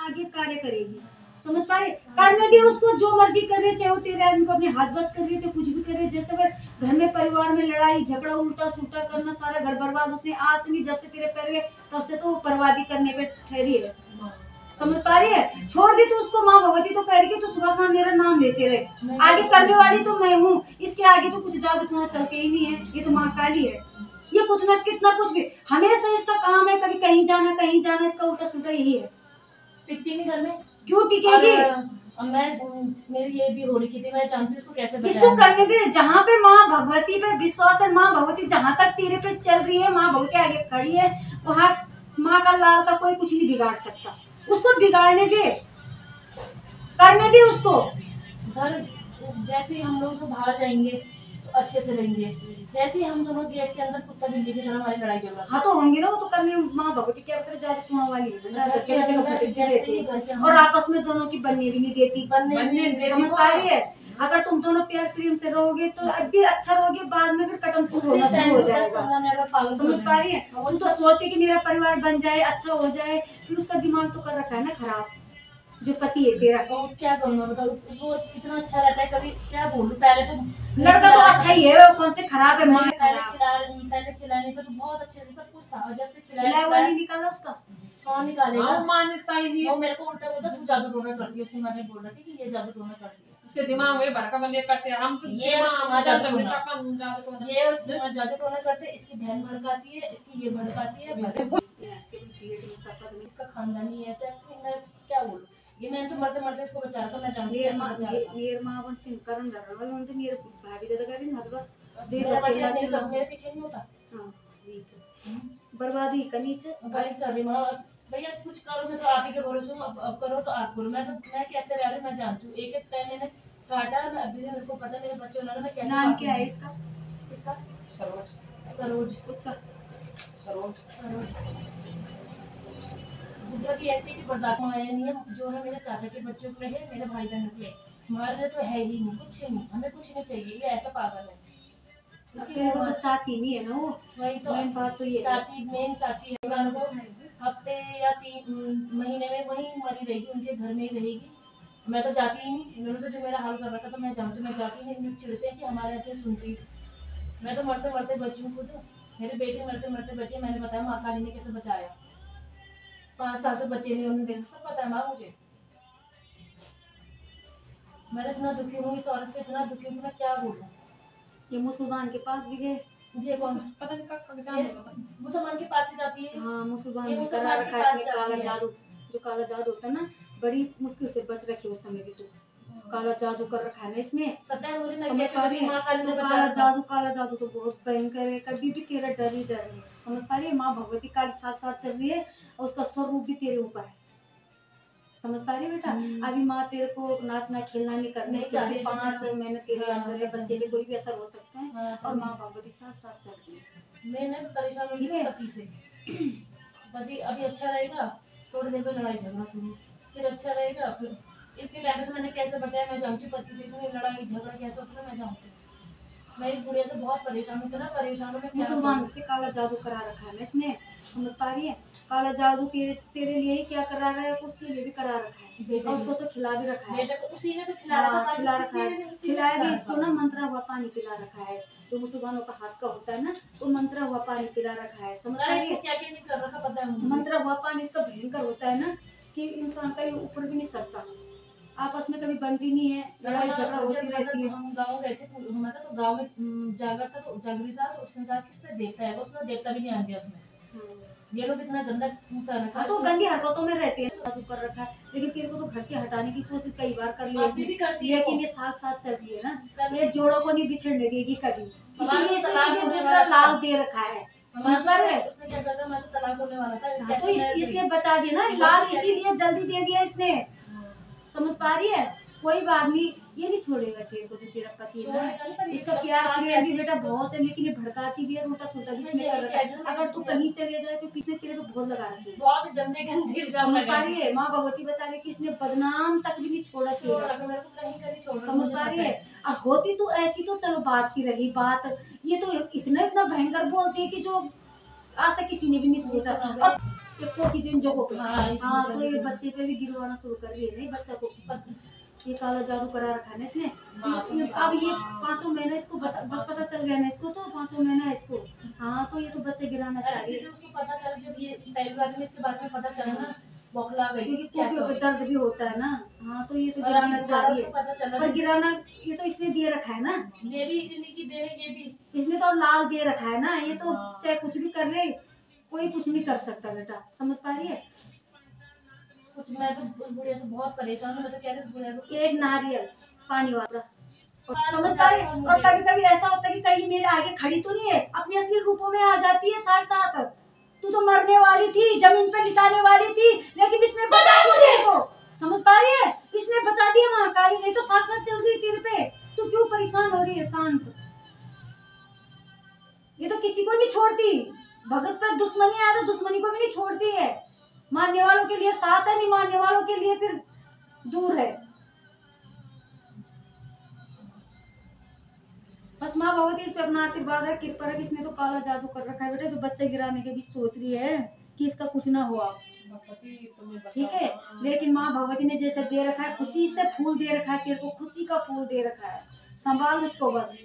आगे कार्य करेगी। समझ पा रहे? करने दे उसको, जो मर्जी कर रहे, चाहे वो तेरे आदमी को अपने हाथ बस कर रही है, चाहे कुछ भी कर रहे। जैसे अगर घर में परिवार में लड़ाई झगड़ा उल्टा सुल्टा करना, सारा घर बर्बाद उसने आज से नहीं, जब से तेरे पैर गए तब से तो बर्बादी करने पे ठहरी है। समझ पा रही है? छोड़ दी तो उसको। माँ भगवती तो कह रही कि तू सुबह शाम मेरा नाम लेते रहे, आगे करने वाली तो मैं हूँ, इसके आगे तो कुछ जादू टोना चलते ही नहीं है। ये तो माँ काली है, ये कुछ ना कितना कुछ भी हमेशा इसका काम है, कभी कहीं जाना, इसका उल्टा सुल्टा यही है। टिकती नहीं घर में, क्यों टिकेगी? मेरी ये भी हो रही थी, मैं जानती हूँ इसको कैसे बचाएं। इसको करने दे। जहाँ पे माँ भगवती पे विश्वास है, माँ भगवती जहाँ तक तेरे पे चल रही है, माँ भगवती आगे खड़ी है, वहाँ माँ का लाल का कोई कुछ नहीं बिगाड़ सकता। उसको बिगाड़ने दे, करने दे उसको। घर जैसे ही हम लोग तो बाहर जाएंगे तो अच्छे से रहेंगे, जैसे ही हम दोनों गेट के अंदर कुत्ता बिल्ली की तरह हमारी लड़ाई झगड़ा। हाँ तो होंगे ना, वो तो करने माँ भगवती क्या बता जादू टोना वाली है, और आपस में दोनों की बनने भी नहीं देती। समझ पा रही है? अगर तुम दोनों प्यार प्रेम से रहोगे तो अब भी अच्छा रहोगे, बाद में फिर कटम चूर होना शुरू हो जाएगा। समझ पा रही है? तुम तो सोचते कि मेरा परिवार बन जाए, अच्छा हो जाए, फिर उसका दिमाग तो कर रखा है ना खराब, जो पति है तेरा। तो क्या करूँ मैं बताओ, वो कितना अच्छा रहता है, कभी क्या बोलूं। पहले तो लड़का तो अच्छा ही है, कौन से खराब है? माँ पहले खिलाया नहीं था तो बहुत अच्छे से सब कुछ था, और जब से खिलाया हुआ नहीं निकाला उसका, कौन निकालेगा? मानता ही नहीं। वो मेरे को उल्टा बोलता तू जादू टोना करती है, उसने मैंने बोल रहा था कि ये जादू टोना करती है, उसके दिमाग में भड़का बल्ले करते हैं हम तो। ये जादू टोना करते, इसकी बहन भड़काती है, इसकी ये भड़काती है, बस इसका खानदानी ऐसा है। मैं क्या बोलूं, ये मैंने तो मरते मरते इसको बचा रखा। मैं जानती हूं मेरे माँ बन सिंह करण डर रहा है, तो मेरे भाभी दादा कह रही ना बस मेरे पीछे नहीं होता। हां बर्बादी का नीचे भाई कर रही मां, भैया कुछ करो, मैं तो आप ही के भरोसे हूं, अब करो तो आप करो। मैं कैसे रह रही मैं जानती हूँ। एक टाइम मैंने काटा, अभी मेरे को पता मेरे बच्चे वाला मैं कैसे। नाम क्या है इसका? सरोज। उसका सरोज बुढ़िया की ऐसी कि बर्दाश्त आया नहीं है, जो है मेरे चाचा के बच्चों के लिए है, मेरे भाई बहनों के लिए, हमारे तो है ही नहीं, कुछ नहीं, हमें कुछ नहीं चाहिए। ये ऐसा पागल है, तेरे को तो चाहती नहीं है ना वो। वही तो मेन बात तो ये चाची, मेन चाची है वो, हफ्ते या 3 महीने में वही मरी रहेगी, उनके घर में ही रहेगी। मैं तो जाती ही नहीं, इन्होंने तो जो मेरा हाल कर रखा था मैं जानती हूँ, मैं जाती ही नहीं। चिढ़ते हैं कि हमारे यहाँ की सुनती। मैं तो मरते मरते बची हूँ खुद, मेरे बेटे मरते मरते बचे। मैंने बताया माँ काली ने कैसे बचाया, 5 साल से बच्चे नहीं उन्होंने देखा, सब पता है माँ मुझे। मैं इतना दुखी हूँ इस औरत से, इतना दुखी हूँ, मैं क्या बोलूँ। ये मुसलमान के पास भी गए, ये कौन पता नहीं कब जान मुसलमान के पास से जाती है। हाँ मुसलमान ये में करा मुसलमान के रखा पास इसने काला जाती है। जादू, जो काला जादू होता है ना, बड़ी मुश्किल से बच रखी उस समय भी। तो काला जादू कर रखा है ना इसने, पता है मुझे, मैं समझ कैसे पा बची, रही माँ काली है? ने तो बचाया काला जादू तो बहुत भयंकर है, कभी भी तेरा डर ही डर है। समझ पा रही है? माँ भगवती काली साथ साथ चल रही है, और उसका स्वरूप भी तेरे ऊपर है। समझ पा रही है बेटा? अभी माँ तेरे को नाचना खेलना नहीं करने चाहिए। 5 महीने तेरे अंदर है, बच्चे पे कोई भी असर हो सकता है, और माँ भगवती साथ साथ चल रही है। मैंने परेशान हो गई पति से। पति अभी अच्छा रहेगा, थोड़ी देर में लड़ाई झगड़ा शुरू, फिर अच्छा रहेगा, फिर इसके टाइम पे मैंने कैसे बचाया मैं जानती हूँ। पति से इतनी लड़ाई झगड़ा कैसे होता है मैं जानती हूँ। मैं इस बुढ़िया से बहुत परेशान हूँ, इतना परेशान हूँ। मुसलमान से काला जादू करा रखा है ना इसने। समझ पा रही है? काला जादू तेरे लिए ही क्या करा रहा है, उसके लिए भी करा रखा है, और उसको तो खिला भी रखा है। उसी ने तो खिला रखा है, खिलाया भी इसको ना, मंत्रा हुआ पानी पिला रखा है, जो मुसलमानों का हाथ का होता है ना, तो मंत्रा हुआ पानी पिला रखा है। समझ पा रही है? क्या क्या नहीं कर रखा पता है। मंत्रा हुआ पानी इतना भयंकर होता है ना कि इंसान का ऊपर भी नहीं सकता, आपस में कभी बनती नहीं है, लड़ाई झगड़ा होती रहती है। हम गाँव गए थे, हमारा तो गाँव में जागर था, तो जागरी था, तो उसने कहा किसने देखता है, उसने देखता भी नहीं आ गया उसमें। ये लोग इतना गंदा कर रखा है, तो गंदी हरकतों में रहते हैं, जादू कर रखा है। लेकिन तेरे को तो घर से हटाने की कोशिश कई बार कर ली है, लेकिन ये साथ साथ चल रही है ना, ये जोड़ों को नहीं बिछड़ने देगी कभी, इसीलिए इसने तुझे दूसरा लाल दे रखा है। समझ पा रहे? उसने क्या करता, मैं तो तलाक होने वाला था, तो इसने बचा दिया ना लाल, इसीलिए जल्दी दे दिया इसने। समझ पा रही है? कोई बात नहीं, ये नहीं छोड़ेगा तेरे को, जो तेरा पति है ना, इसका प्यार प्रेम भी बेटा बहुत है, लेकिन ये भड़काती भी है, रोटा सोटा भी इसमें कर रखा है। अगर तू कहीं चले जाए तो पीछे तेरे पे बहुत लगा रखी है, बहुत गंदे गंदे। समझ पा रही है? माँ भगवती बता रही कि इसने बदनाम तक भी नहीं छोड़ा तेरा। समझ पा रही है? और होती तो ऐसी तो चलो बात की रही बात, ये तो इतना इतना भयंकर बोलती है कि जो आज तक किसी ने भी नहीं सोचा। और एक की जो इन जगहों पे हाँ, इस हाँ, जगह तो पे ये बच्चे पे भी गिरवाना शुरू कर रही है नहीं बच्चा को, ये काला जादू करा रखा है ना इसने। अब ये 5 महीना इसको पता चल गया ना इसको, तो 5 महीना है इसको। हाँ, तो ये तो बच्चे गिराना चाह रही है, उसको पता चला जब ये पहली बार में इसके बारे में पता चला ना, बौखला गई क्योंकि कैसे पोपियो पे दर्द भी होता है ना। हाँ, तो ये तो और गिराना अभी चाह दोबारा रही उसको है, पता चला पर गिराना ये तो इसने दे रखा है ना, ये भी इतनी की देने के भी इसने तो लाल दे रखा है ना, ये तो चाहे कुछ भी कर ले, कोई कुछ नहीं कर सकता बेटा, समझ पा रही है। कुछ। मैं तो उस बुढ़िया से बहुत परेशान हूँ, मैं तो कह रही हूँ बुढ़िया को एक नारियल पानी वाला, और समझ पा रही है। और कभी कभी ऐसा होता है कि कहीं मेरे आगे खड़ी तो नहीं है, अपने असली रूपों में आ जाती है साथ साथ। तू तो मरने वाली थी, जमीन पे लिटाने वाली थी, लेकिन इसने बचा दिया तेरे को, समझ पा रही है, इसने बचा दिया महाकाली, नहीं तो साथ साथ चल रही तेरे पे। तू क्यों परेशान हो रही है? शांत, ये तो किसी को नहीं छोड़ती, भगत पर दुश्मनी आया तो दुश्मनी को भी नहीं छोड़ती है। मानने वालों के लिए साथ है, नहीं मानने वालों के लिए फिर दूर है। बस माँ भगवती इस पे अपना आशीर्वाद रख, कृपा रख। इसने तो काला जादू कर रखा है बेटा, तो बच्चे गिराने के भी सोच रही है कि इसका कुछ ना हुआ, ठीक है। लेकिन माँ भगवती ने जैसे दे रखा है, खुशी से फूल दे रखा है तेरे को, खुशी का फूल दे रखा है, संभाल उसको बस।